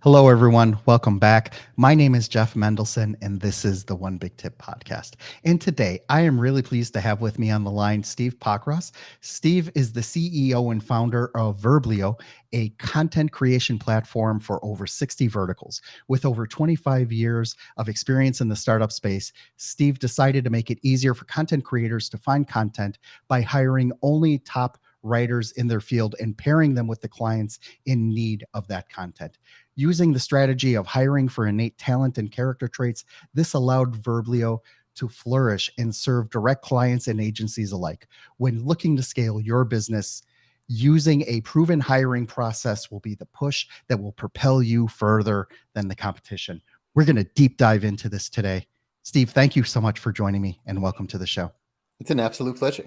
Hello, everyone. Welcome back. My name is Jeff Mendelson, and this is the One Big Tip podcast. And today, I am really pleased to have with me on the line Steve Pockross. Steve is the CEO and founder of Verblio, a content creation platform for over 60 verticals. With over 25 years of experience in the startup space, Steve decided to make it easier for content creators to find content by hiring only top writers in their field and pairing them with the clients in need of that content. Using the strategy of hiring for innate talent and character traits, this allowed Verblio to flourish and serve direct clients and agencies alike. When looking to scale your business, using a proven hiring process will be the push that will propel you further than the competition. We're going to deep dive into this today. Steve, thank you so much for joining me and welcome to the show. It's an absolute pleasure.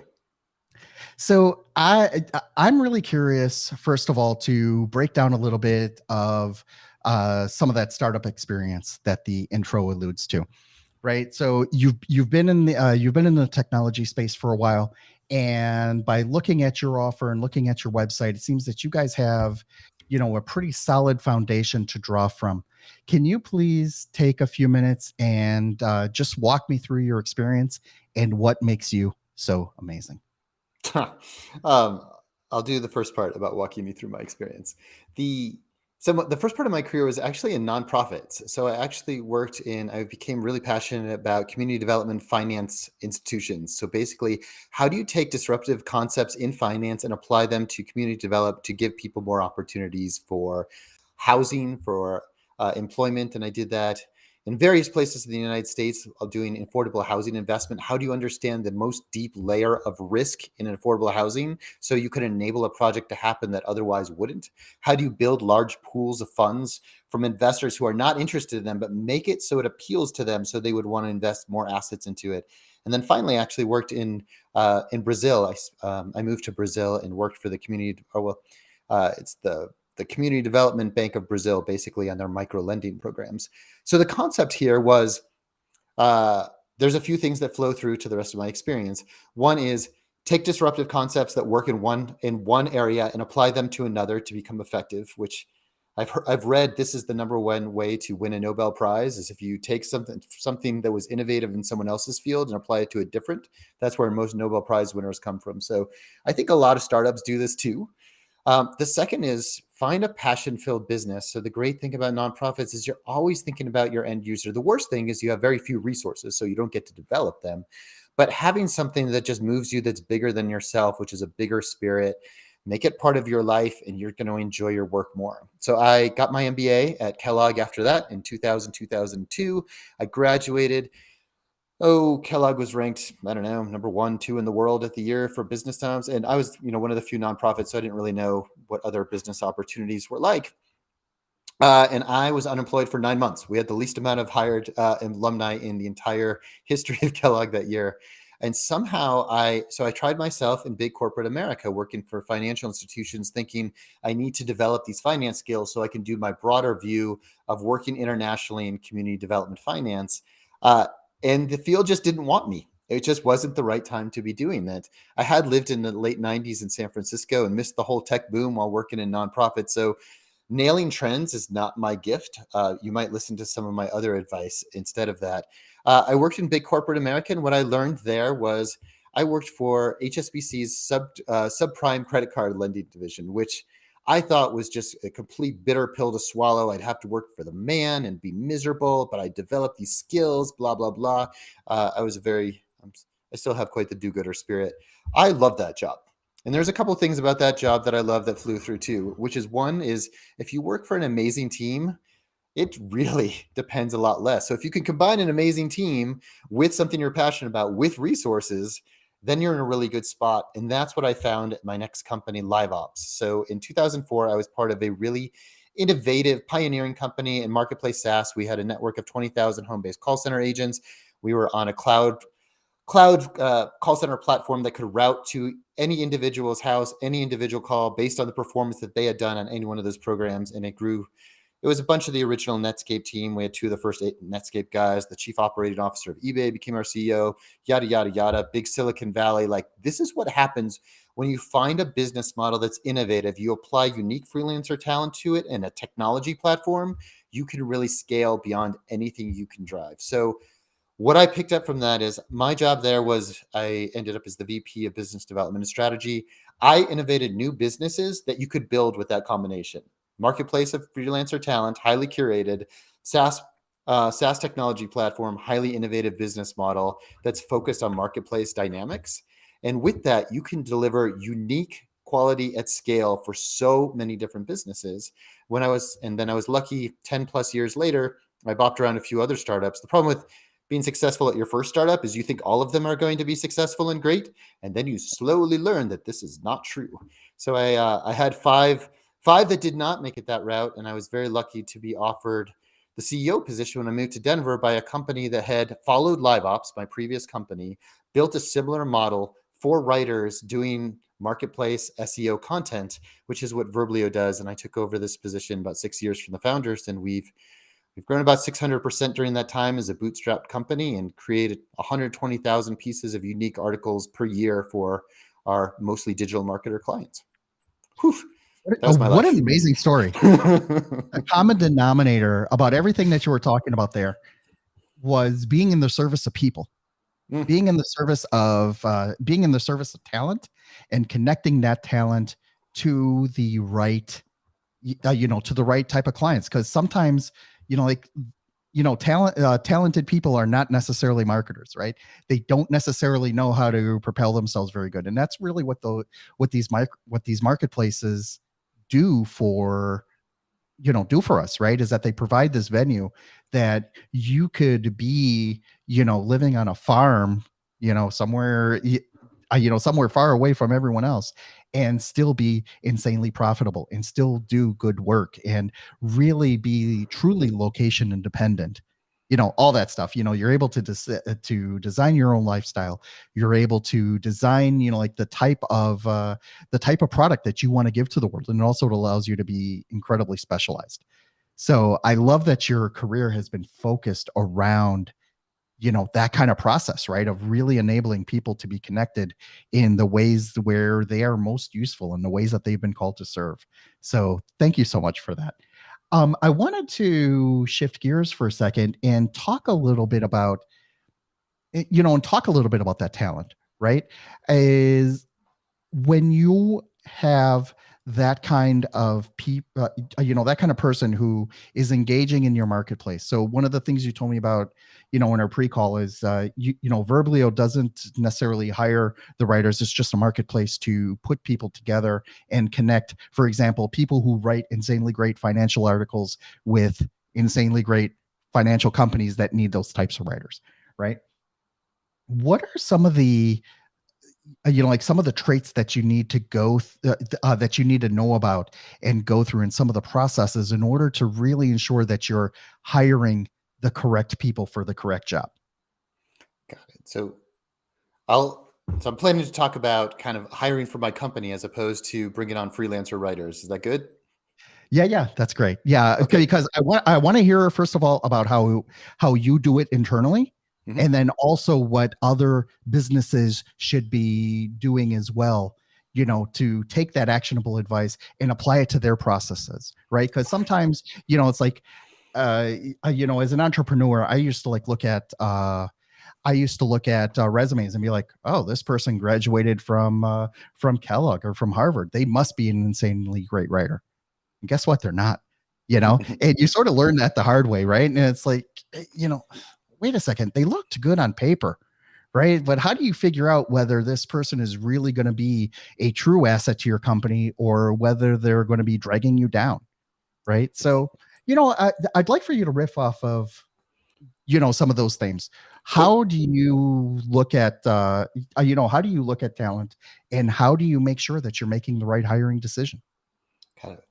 So I'm really curious, first of all, to break down a little bit of some of that startup experience that the intro alludes to, right? So you've been in the technology space for a while, and by looking at your offer and looking at your website, it seems that you guys have, a pretty solid foundation to draw from. Can you please take a few minutes and just walk me through your experience and what makes you so amazing? I'll do the first part about walking you through my experience. The first part of my career was actually in nonprofits. So I became really passionate about community development finance institutions. So basically, how do you take disruptive concepts in finance and apply them to community develop to give people more opportunities for housing, for employment? And I did that in various places in the United States doing affordable housing investment. How do you understand the most deep layer of risk in affordable housing so you can enable a project to happen that otherwise wouldn't? How do you build large pools of funds from investors who are not interested in them, but make it so it appeals to them so they would want to invest more assets into it? And then finally, I actually worked in Brazil. I moved to Brazil and worked for the community, it's the Community Development Bank of Brazil, basically on their micro lending programs. So the concept here was there's a few things that flow through to the rest of my experience. One is take disruptive concepts that work in one area and apply them to another to become effective, which I've read this is the number one way to win a Nobel Prize is if you take something that was innovative in someone else's field and apply it to a different. That's where most Nobel Prize winners come from. So I think a lot of startups do this too. The second is find a passion-filled business. So the great thing about nonprofits is you're always thinking about your end user. The worst thing is you have very few resources, so you don't get to develop them. But having something that just moves you that's bigger than yourself, which is a bigger spirit, make it part of your life and you're going to enjoy your work more. So I got my MBA at Kellogg after that in 2002. I graduated. Kellogg was ranked, I don't know, number 1, 2 in the world at the year for Business Times. And I was, one of the few nonprofits, so I didn't really know what other business opportunities were like. And I was unemployed for 9 months. We had the least amount of hired alumni in the entire history of Kellogg that year. And somehow I tried myself in big corporate America, working for financial institutions, thinking I need to develop these finance skills so I can do my broader view of working internationally in community development finance. And the field just didn't want me. It just wasn't the right time to be doing that. I had lived in the late 90s in San Francisco and missed the whole tech boom while working in nonprofits. So nailing trends is not my gift. You might listen to some of my other advice instead of that. I worked in big corporate America, and what I learned there was I worked for HSBC's subprime credit card lending division, which I thought was just a complete bitter pill to swallow. I'd have to work for the man and be miserable, but I developed these skills, blah, blah, blah. I still have quite the do-gooder spirit. I love that job. And there's a couple of things about that job that I love that flew through too, which is one is if you work for an amazing team, it really depends a lot less. So if you can combine an amazing team with something you're passionate about, with resources, then you're in a really good spot. And that's what I found at my next company, LiveOps. So in 2004, I was part of a really innovative pioneering company in marketplace SaaS. We had a network of 20,000 home-based call center agents. We were on a cloud call center platform that could route to any individual's house, any individual call based on the performance that they had done on any one of those programs. And it grew. It was a bunch of the original Netscape team. We had 2 of the first 8 Netscape guys. The chief operating officer of eBay became our CEO, yada, yada, yada. Big Silicon Valley. Like, this is what happens when you find a business model that's innovative, you apply unique freelancer talent to it and a technology platform, you can really scale beyond anything you can drive. So what I picked up from that is my job there was I ended up as the VP of Business Development and Strategy. I innovated new businesses that you could build with that combination. Marketplace of freelancer talent, highly curated, SaaS technology platform, highly innovative business model that's focused on marketplace dynamics. And with that, you can deliver unique quality at scale for so many different businesses. Then I was lucky 10 plus years later, I bopped around a few other startups. The problem with being successful at your first startup is you think all of them are going to be successful and great, and then you slowly learn that this is not true. So I had five that did not make it that route, and I was very lucky to be offered the CEO position when I moved to Denver by a company that had followed LiveOps, my previous company, built a similar model for writers doing marketplace SEO content, which is what Verblio does. And I took over this position about 6 years from the founders, and we've grown about 600% during that time as a bootstrapped company and created 120,000 pieces of unique articles per year for our mostly digital marketer clients. Whew, that was my What life. an amazing story. The common denominator about everything that you were talking about there was being in the service of people, being in the service of talent, and connecting that talent to the right to the right type of clients. Because sometimes, like, talented people are not necessarily marketers, right? They don't necessarily know how to propel themselves very good, and that's really what these marketplaces do for us, right? Is that they provide this venue that you could be living on a farm, somewhere somewhere far away from everyone else, and still be insanely profitable and still do good work and really be truly location independent, all that stuff. You're able to to design your own lifestyle. You're able to design like the type of product that you want to give to the world, and it also allows you to be incredibly specialized. So I love that your career has been focused around that kind of process, right? Of really enabling people to be connected in the ways where they are most useful, in the ways that they've been called to serve. So thank you so much for that. I wanted to shift gears for a second and talk a little bit about that talent, right? Is when you have that kind of people, that kind of person who is engaging in your marketplace. So one of the things you told me about, in our pre-call is, Verblio doesn't necessarily hire the writers. It's just a marketplace to put people together and connect, for example, people who write insanely great financial articles with insanely great financial companies that need those types of writers, right? What are some of the like some of the traits that you need to that you need to know about and go through, and some of the processes in order to really ensure that you're hiring the correct people for the correct job? Got it. I'm planning to talk about kind of hiring for my company as opposed to bringing on freelancer writers. Is that good? Yeah, that's great. Yeah, okay, Okay. because I want to hear first of all about how you do it internally, Mhm. and then also what other businesses should be doing as well, to take that actionable advice and apply it to their processes, right? Because sometimes, it's like, as an entrepreneur, I used to look at resumes and be like, oh, this person graduated from Kellogg or from Harvard. They must be an insanely great writer. And guess what? They're not, and you sort of learn that the hard way, right? And it's like, wait a second, they looked good on paper, right? But how do you figure out whether this person is really going to be a true asset to your company or whether they're going to be dragging you down, right? So, I'd like for you to riff off of, some of those things. Cool. How do you look at, how do you look at talent, and how do you make sure that you're making the right hiring decision? Kind of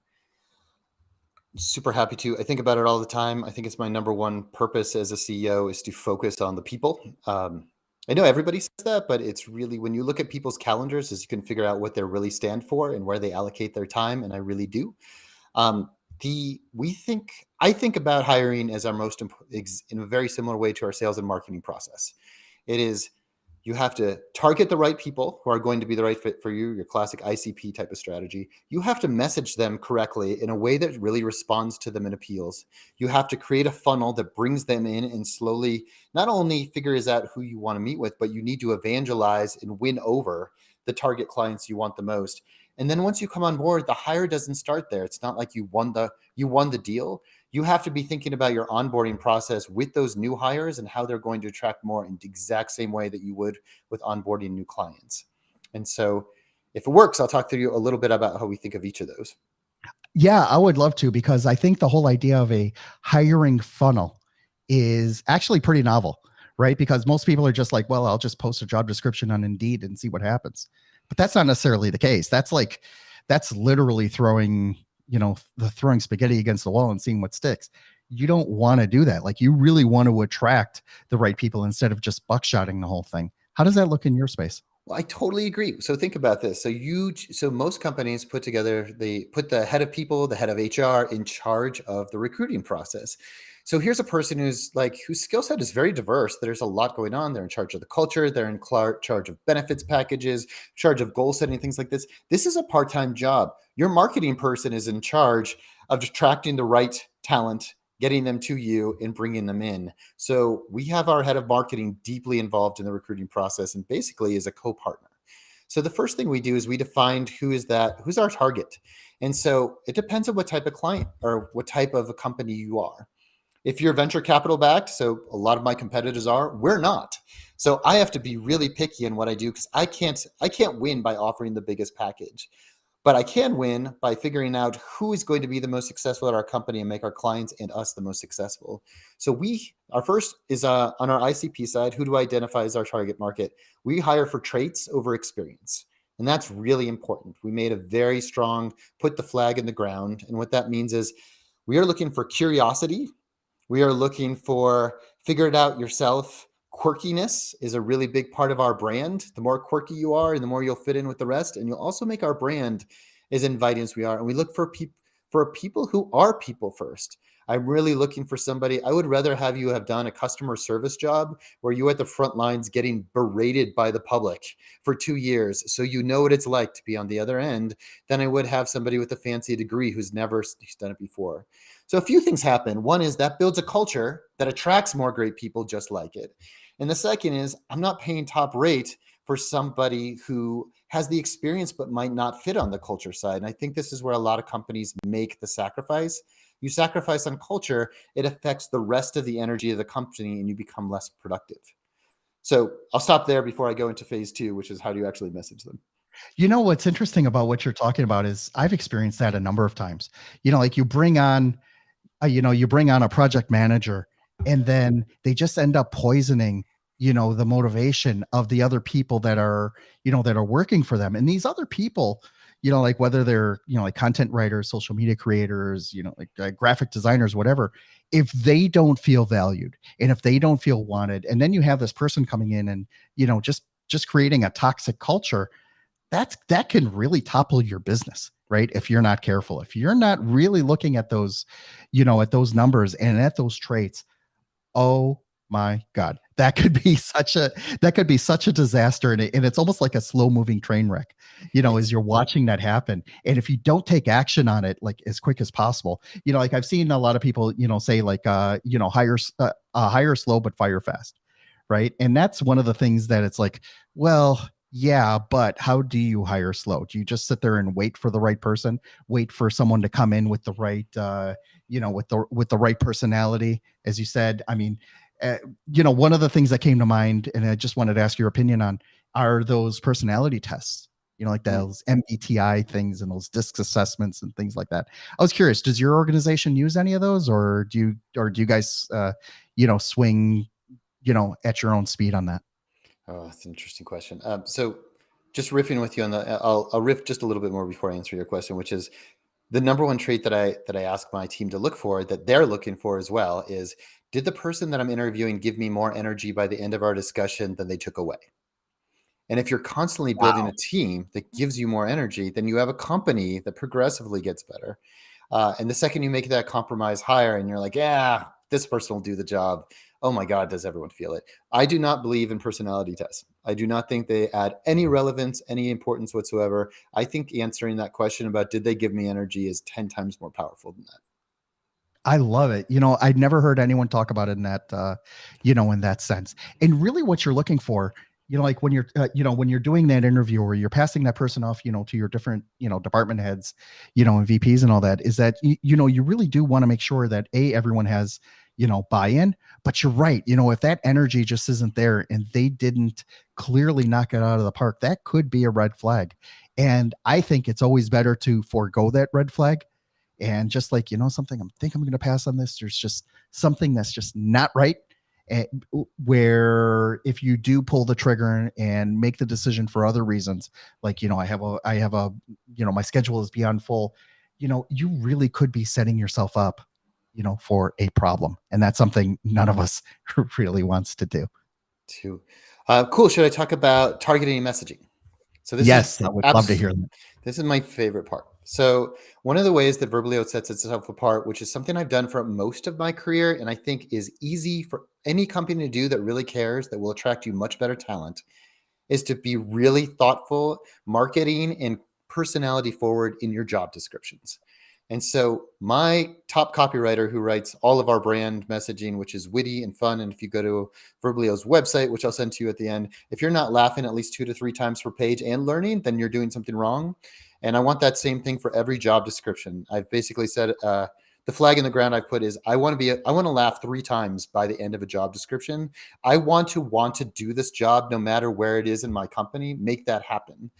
super happy to. I think about it all the time. I think it's my number one purpose as a CEO is to focus on the people. I know everybody says that, but it's really when you look at people's calendars, is you can figure out what they really stand for and where they allocate their time. And I really do. Um, I think about hiring as our in a very similar way to our sales and marketing process. It is You have to target the right people who are going to be the right fit for you, your classic ICP type of strategy. You have to message them correctly in a way that really responds to them and appeals. You have to create a funnel that brings them in and slowly not only figures out who you want to meet with, but you need to evangelize and win over the target clients you want the most. And then once you come on board, the hire doesn't start there. It's not like you won the deal. You have to be thinking about your onboarding process with those new hires and how they're going to attract more in the exact same way that you would with onboarding new clients. And so if it works, I'll talk to you a little bit about how we think of each of those. Yeah, I would love to, because I think the whole idea of a hiring funnel is actually pretty novel, right? Because most people are just like, well, I'll just post a job description on Indeed and see what happens. But that's not necessarily the case. That's literally throwing, throwing spaghetti against the wall and seeing what sticks. You don't want to do that. Like, you really want to attract the right people instead of just buckshotting the whole thing. How does that look in your space? Well, I totally agree. So think about this. So most companies put the head of people, the head of HR in charge of the recruiting process. So here's a person whose skill set is very diverse. There's a lot going on. They're in charge of the culture. They're in charge of benefits packages, charge of goal setting, things like this. This is a part-time job. Your marketing person is in charge of attracting the right talent, getting them to you, and bringing them in. So we have our head of marketing deeply involved in the recruiting process and basically is a co-partner. So the first thing we do is we defined who's our target. And so it depends on what type of client or what type of a company you are. If you're venture capital backed, so a lot of my competitors are, we're not. So I have to be really picky in what I do, because I can't win by offering the biggest package. But I can win by figuring out who is going to be the most successful at our company and make our clients and us the most successful. So our first is on our ICP side. Who do I identify as our target market? We hire for traits over experience. And that's really important. We made a very strong put the flag in the ground. And what that means is we are looking for curiosity. We are looking for figure it out yourself. Quirkiness is a really big part of our brand. The more quirky you are, and the more you'll fit in with the rest, and you'll also make our brand as inviting as we are. And we look for people who are people first. I'm really looking for somebody. I would rather have you have done a customer service job where you at the front lines getting berated by the public for 2 years, so you know what it's like to be on the other end, than I would have somebody with a fancy degree who's never done it before. So a few things happen. One is that builds a culture that attracts more great people just like it. And the second is I'm not paying top rate for somebody who has the experience but might not fit on the culture side. And I think this is where a lot of companies make the sacrifice. You sacrifice on culture, it affects the rest of the energy of the company and you become less productive. So I'll stop there before I go into phase 2, which is how do you actually message them? What's interesting about what you're talking about is I've experienced that a number of times. Like, you bring on a project manager, and then they just end up poisoning, the motivation of the other people that are working for them. And these other people, like whether they're, like content writers, social media creators, graphic designers, whatever, if they don't feel valued and if they don't feel wanted, and then you have this person coming in and, just creating a toxic culture, that can really topple your business, right? If you're not careful, if you're not really looking at those, at those numbers and at those traits. Oh my God, that could be such a disaster. And it's almost like a slow moving train wreck, as you're watching that happen. And if you don't take action on it, like as quick as possible, like I've seen a lot of people, say like, hire slow, but fire fast. Right. And that's one of the things that it's like, well, yeah, but how do you hire slow? Do you just sit there and wait for the right person, wait for someone to come in with the right, with the right personality, as you said? I mean, one of the things that came to mind, and I just wanted to ask your opinion on, are those personality tests. Like those MBTI things and those DISC assessments and things like that. I was curious, does your organization use any of those, or do you guys, swing, at your own speed on that? Oh, that's an interesting question. So just riffing with you on I'll riff just a little bit more before I answer your question, which is the number one trait that I ask my team to look for, that they're looking for as well, is did the person that I'm interviewing give me more energy by the end of our discussion than they took away? And if you're constantly building Wow. a team that gives you more energy, then you have a company that progressively gets better. And the second you make that compromise higher and you're like, yeah, this person will do the job. Oh my God, does everyone feel it? I do not believe in personality tests. I do not think they add any relevance, any importance whatsoever. I think answering that question about did they give me energy is 10 times more powerful than that. I love it. I'd never heard anyone talk about it in that, in that sense. And really what you're looking for, like when you're, when you're doing that interview or you're passing that person off, to your different, department heads, and VPs and all that, is that, you really do want to make sure that everyone has, buy-in. But you're right. If that energy just isn't there and they didn't clearly knock it out of the park, that could be a red flag. And I think it's always better to forego that red flag and just like, something, I'm going to pass on this. There's just something that's just not right. And where if you do pull the trigger and make the decision for other reasons, like, I have a my schedule is beyond full, you really could be setting yourself up, for a problem. And that's something none of us really wants to do. Too. Cool. Should I talk about targeting and messaging? So this is Yes, I would love to abs- hear that. this is my favorite part. So one of the ways that Verblio sets itself apart, which is something I've done for most of my career, and I think is easy for any company to do that really cares, that will attract you much better talent, is to be really thoughtful, marketing and personality forward in your job descriptions. And so my top copywriter who writes all of our brand messaging, which is witty and fun. And if you go to Verblio's website, which I'll send to you at the end, if you're not laughing at least 2 to 3 times per page and learning, then you're doing something wrong. And I want that same thing for every job description. I've basically said, the flag in the ground I've put is I want to laugh 3 times by the end of a job description. I want to do this job no matter where it is in my company, make that happen.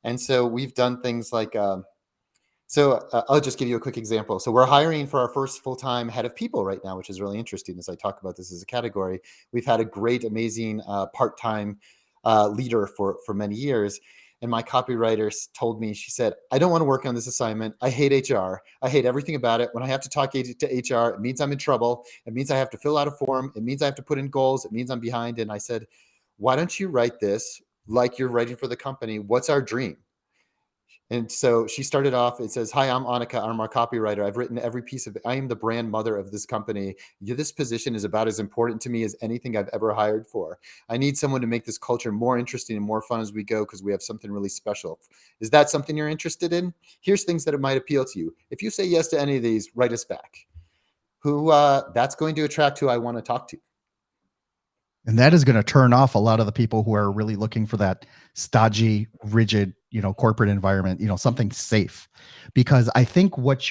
And so we've done things like, I'll just give you a quick example. So we're hiring for our first full-time head of people right now, which is really interesting as I talk about this as a category. We've had a great, amazing part-time leader for many years. And my copywriter told me, she said, I don't want to work on this assignment. I hate HR. I hate everything about it. When I have to talk to HR, it means I'm in trouble. It means I have to fill out a form. It means I have to put in goals. It means I'm behind. And I said, why don't you write this like you're writing for the company? What's our dream? And so she started off, it says, hi, I'm Annika. I'm our copywriter. I've written every piece of it. I am the brand mother of this company. This position is about as important to me as anything I've ever hired for. I need someone to make this culture more interesting and more fun as we go because we have something really special. Is that something you're interested in? Here's things that it might appeal to you. If you say yes to any of these, write us back. That's going to attract who I want to talk to. And that is going to turn off a lot of the people who are really looking for that stodgy, rigid, corporate environment, something safe. Because I think what the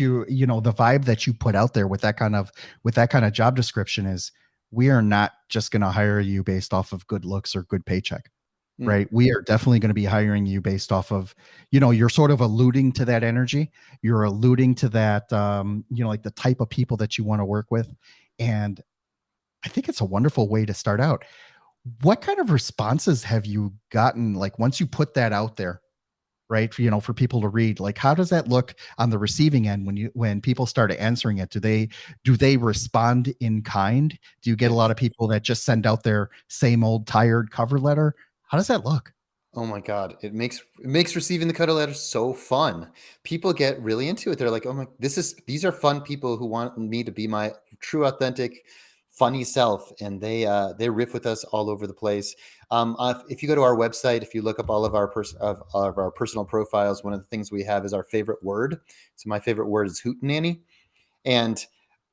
vibe that you put out there with that kind of job description is, we are not just going to hire you based off of good looks or good paycheck. Right. We are definitely going to be hiring you based off of, you're sort of alluding to that energy. You're alluding to that, like the type of people that you want to work with. And I think it's a wonderful way to start out. What kind of responses have you gotten, like once you put that out there, right? For people to read, like how does that look on the receiving end when people start answering it? Do they respond in kind? Do you get a lot of people that just send out their same old tired cover letter? How does that look? Oh my God. It makes receiving the cover letter so fun. People get really into it. They're like, oh my, these are fun people who want me to be my true, authentic, funny self. And they riff with us all over the place. If you go to our website, if you look up all of our personal profiles, one of the things we have is our favorite word. So my favorite word is hootenanny. And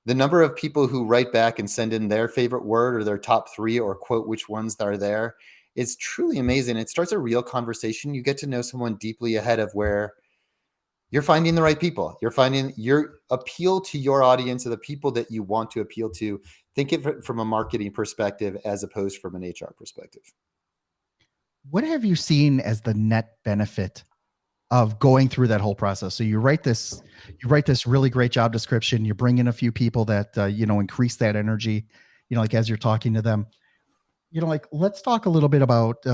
the number of people who write back and send in their favorite word or their top 3 or quote which ones are there is truly amazing. It starts a real conversation. You get to know someone deeply ahead of where you're finding the right people. You're finding your appeal to your audience or the people that you want to appeal to. Think of it from a marketing perspective as opposed from an HR perspective. What have you seen as the net benefit of going through that whole process? So you write this really great job description, you bring in a few people that increase that energy, like as you're talking to them, like let's talk a little bit about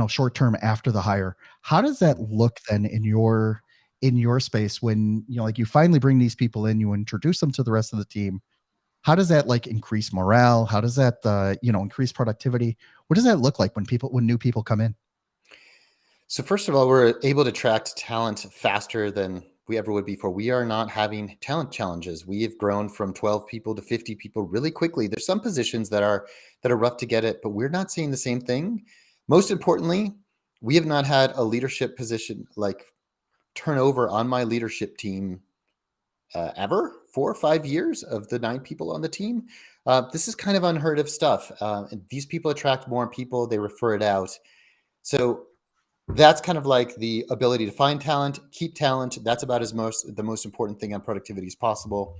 short term after the hire. How does that look then in your space when like you finally bring these people in, you introduce them to the rest of the team? How does that like increase morale? How does that increase productivity? What does that look like when new people come in? So first of all, we're able to attract talent faster than we ever would before. We are not having talent challenges. We have grown from 12 people to 50 people really quickly. There's some positions that are rough to get it, but we're not seeing the same thing. Most importantly, we have not had a leadership position like turnover on my leadership team ever. 4 or 5 years of the 9 people on the team. This is kind of unheard of stuff. And these people attract more people. They refer it out. So that's kind of like the ability to find talent, keep talent. That's about the most important thing on productivity as possible.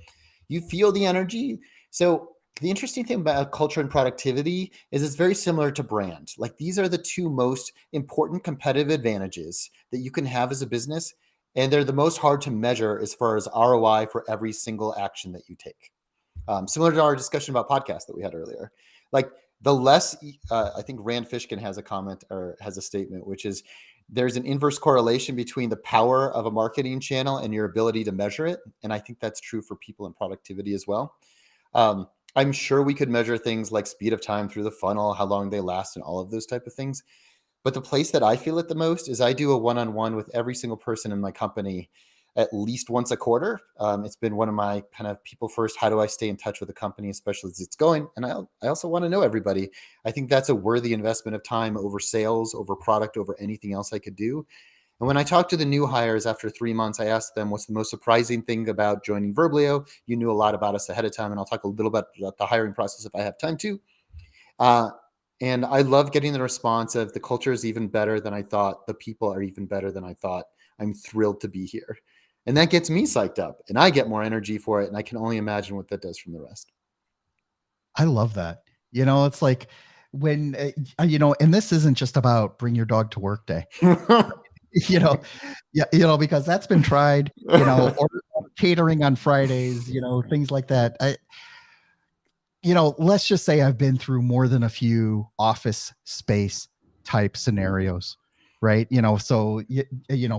You feel the energy. So the interesting thing about culture and productivity is it's very similar to brand. Like these are the two most important competitive advantages that you can have as a business. And they're the most hard to measure as far as ROI for every single action that you take. Similar to our discussion about podcasts that we had earlier. Like the less, I think Rand Fishkin has a comment or has a statement, which is there's an inverse correlation between the power of a marketing channel and your ability to measure it. And I think that's true for people in productivity as well. I'm sure we could measure things like speed of time through the funnel, how long they last, and all of those type of things. But the place that I feel it the most is I do a one-on-one with every single person in my company at least once a quarter. It's been one of my kind of people first. How do I stay in touch with the company, especially as it's going? And I also want to know everybody. I think that's a worthy investment of time over sales, over product, over anything else I could do. And when I talk to the new hires after 3 months, I ask them, what's the most surprising thing about joining Verblio? You knew a lot about us ahead of time, and I'll talk a little bit about the hiring process if I have time to. Uh, and I love getting the response of the culture is even better than I thought. The people are even better than I thought. I'm thrilled to be here. And that gets me psyched up and I get more energy for it. And I can only imagine what that does from the rest. I love that. It's like when, and this isn't just about bring your dog to work day, you know, yeah, because that's been tried, or catering on Fridays, things like that. Let's just say I've been through more than a few office space type scenarios, right? So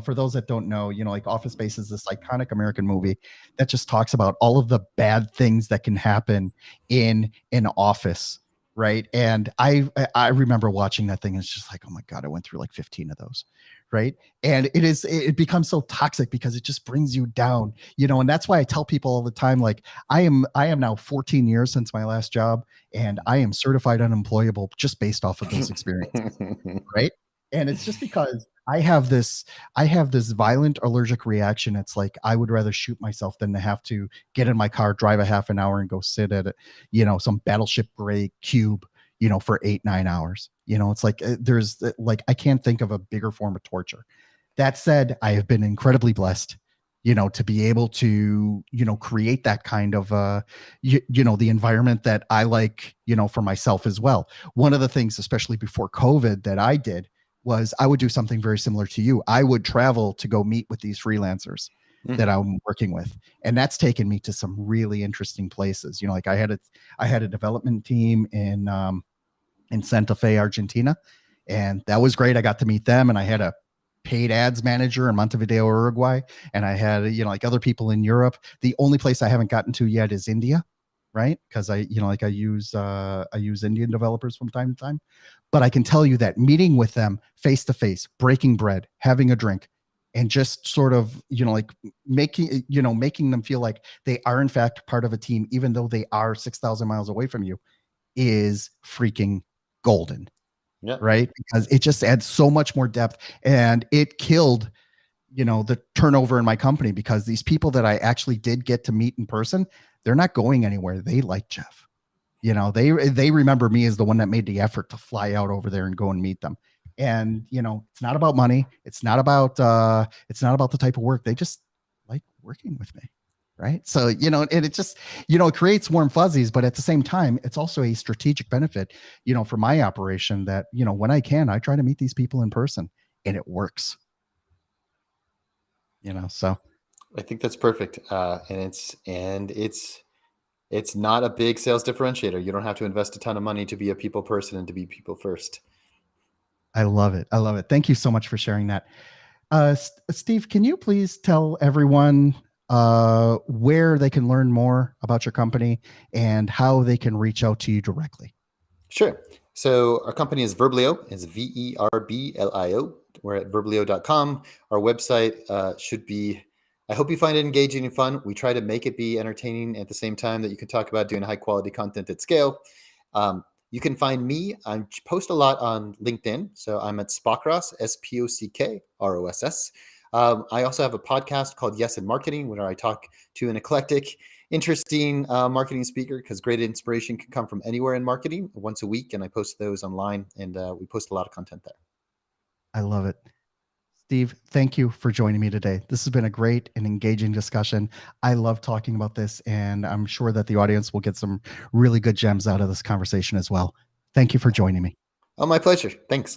for those that don't know, like Office Space is this iconic American movie that just talks about all of the bad things that can happen in an office, right? And I remember watching that thing and it's just like, oh my God, I went through like 15 of those, right? And it becomes so toxic because it just brings you down, and that's why I tell people all the time, like I am now 14 years since my last job, and I am certified unemployable just based off of those experiences, right? And it's just because I have this violent allergic reaction. It's like I would rather shoot myself than to have to get in my car, drive a half an hour, and go sit at some battleship gray cube, for 8-9 hours. It's like there's like I can't think of a bigger form of torture. That said, I have been incredibly blessed, to be able to, create that kind of, the environment that I like, for myself as well. One of the things, especially before COVID, that I did was I would do something very similar to you. I would travel to go meet with these freelancers that I'm working with. And that's taken me to some really interesting places. Like I had a development team in Santa Fe, Argentina. And that was great. I got to meet them, and I had a paid ads manager in Montevideo, Uruguay, and I had like other people in Europe. The only place I haven't gotten to yet is India, right? Because I use Indian developers from time to time. But I can tell you that meeting with them face to face, breaking bread, having a drink, and just sort of like making them feel like they are in fact part of a team, even though they are 6,000 miles away from you, is freaking golden, Yeah. right? Because it just adds so much more depth, and it killed the turnover in my company, because these people that I actually did get to meet in person, they're not going anywhere. They like Jeff. They remember me as the one that made the effort to fly out over there and go and meet them. And it's not about money. It's not about the type of work. They just like working with me. Right. So, and it just, it creates warm fuzzies, but at the same time, it's also a strategic benefit, for my operation that, when I can, I try to meet these people in person, and it works, so. I think that's perfect. And it's not a big sales differentiator. You don't have to invest a ton of money to be a people person and to be people first. I love it. I love it. Thank you so much for sharing that. Steve, can you please tell everyone where they can learn more about your company and how they can reach out to you directly? Sure. So our company is Verblio. It's Verblio. We're at verblio.com. Our website should be, I hope you find it engaging and fun. We try to make it be entertaining at the same time that you can talk about doing high quality content at scale. You can find me. I post a lot on LinkedIn. So I'm at Spockross, Spockross. I also have a podcast called Yes in Marketing, where I talk to an eclectic, interesting marketing speaker, because great inspiration can come from anywhere in marketing, once a week. And I post those online, and we post a lot of content there. I love it. Steve, thank you for joining me today. This has been a great and engaging discussion. I love talking about this, and I'm sure that the audience will get some really good gems out of this conversation as well. Thank you for joining me. Oh, my pleasure. Thanks.